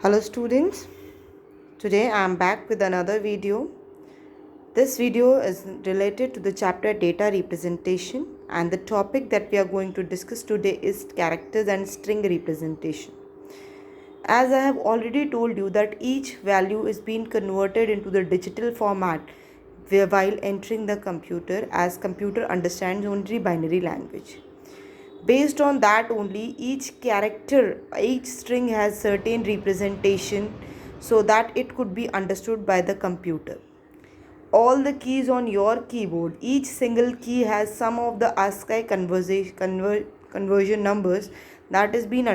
Hello students, today I am back with another video. This video is related to the chapter data representation, and the topic that we are going to discuss today is characters and string representation. As I have already told you that each value is being converted into the digital format while entering the computer, as computer understands only binary language. Based on that only, each string has certain representation so that it could be understood by the computer. All the keys on your keyboard, each single key has some of the ASCII conversion numbers that is being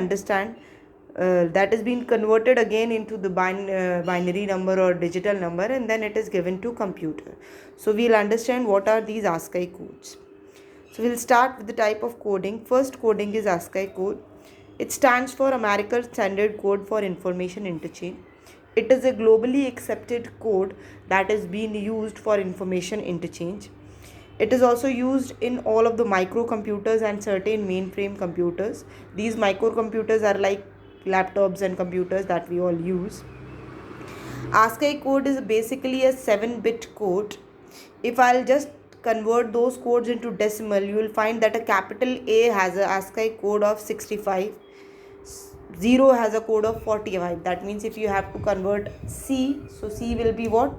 converted again into the binary number or digital number, and then it is given to computer. So we'll understand what are these ASCII codes. So we'll start with the type of coding. First coding is ASCII code. It stands for American Standard Code for Information Interchange. It is a globally accepted code that is being used for information interchange. It is also used in all of the microcomputers and certain mainframe computers. These microcomputers are like laptops and computers that we all use. ASCII code is basically a 7-bit code. If I'll just convert those codes into decimal, you will find that a capital A has a ASCII code of 65, 0 has a code of 45. That means if you have to convert C, so C will be what?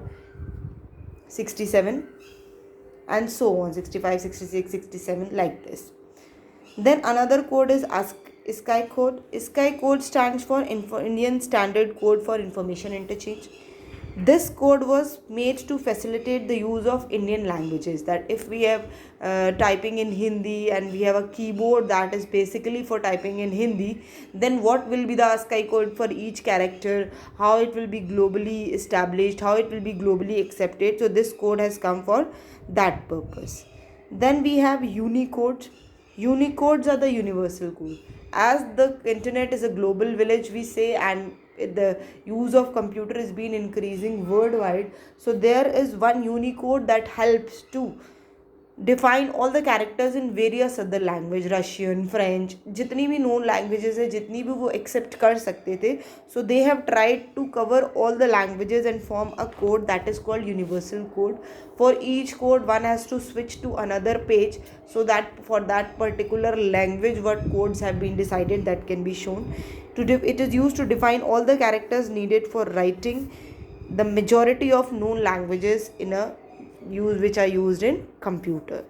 67, and so on, 65, 66, 67, like this. Then another code is ISCI code. ISCI code stands for Indian Standard Code for Information Interchange. This code was made to facilitate the use of Indian languages. That if we have typing in Hindi and we have a keyboard that is basically for typing in Hindi, then what will be the ASCII code for each character, how it will be globally established, how it will be globally accepted. So this code has come for that purpose. Then we have Unicode. Unicodes are the universal code. As the internet is a global village, we say, and the use of computer is been increasing worldwide, so there is one Unicode that helps to define all the characters in various other language, Russian, French, जितनी भी known languages है, जितनी भी वो accept कर सकते थे. So they have tried to cover all the languages and form a code that is called universal code. For each code, one has to switch to another page so that for that particular language what codes have been decided that can be shown. It is used to define all the characters needed for writing the majority of known languages which are used in computer.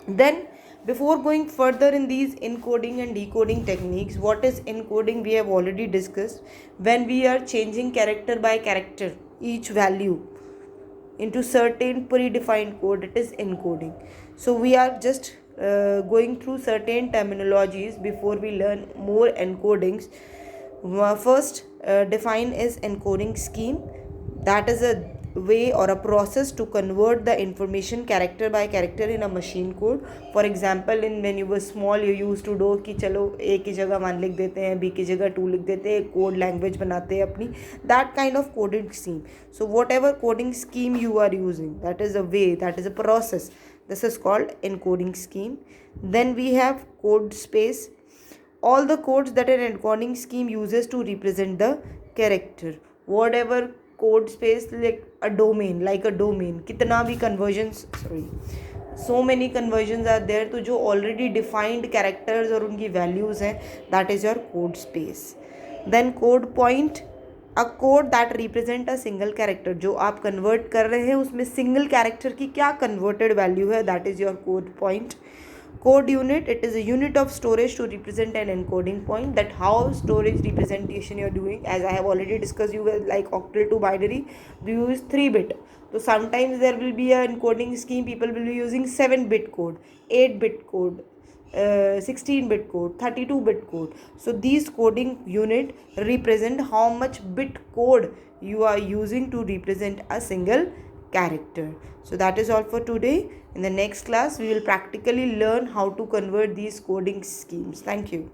Then before going further in these encoding and decoding techniques, what is encoding we have already discussed. When we are changing character by character, each value into certain predefined code, it is encoding. So we are just going through certain terminologies before we learn more encodings. First define is encoding scheme. That is a way or a process to convert the information character by character in a machine code. For example, when you were small, you used to do कि चलो A की जगह 1 लिख देते हैं, B की जगह 2 लिख देते हैं, कोड लैंग्वेज बनाते हैं अपनी. That kind of coding scheme. So whatever coding scheme you are using, that is a way, that is a process. This is called encoding scheme. Then we have code space. All the codes that an encoding scheme uses to represent the character. Whatever code space, like a domain, kitna bhi conversions, so many conversions are there to jo already defined characters or unki values hain, that is your code space. Then code point, a code that represent a single character. जो आप convert कर रहे हैं उसमें single character की क्या converted value है, that is your code point. Code unit, it is a unit of storage to represent an encoding point. That how storage representation you are doing, as I have already discussed, you will like octal to binary, you use 3-bit. So sometimes there will be a encoding scheme, people will be using 7-bit code, 8-bit code, 16-bit code, 32-bit code. So these coding unit represent how much bit code you are using to represent a single character. So that is all for today. In the next class, we will practically learn how to convert these coding schemes. Thank you.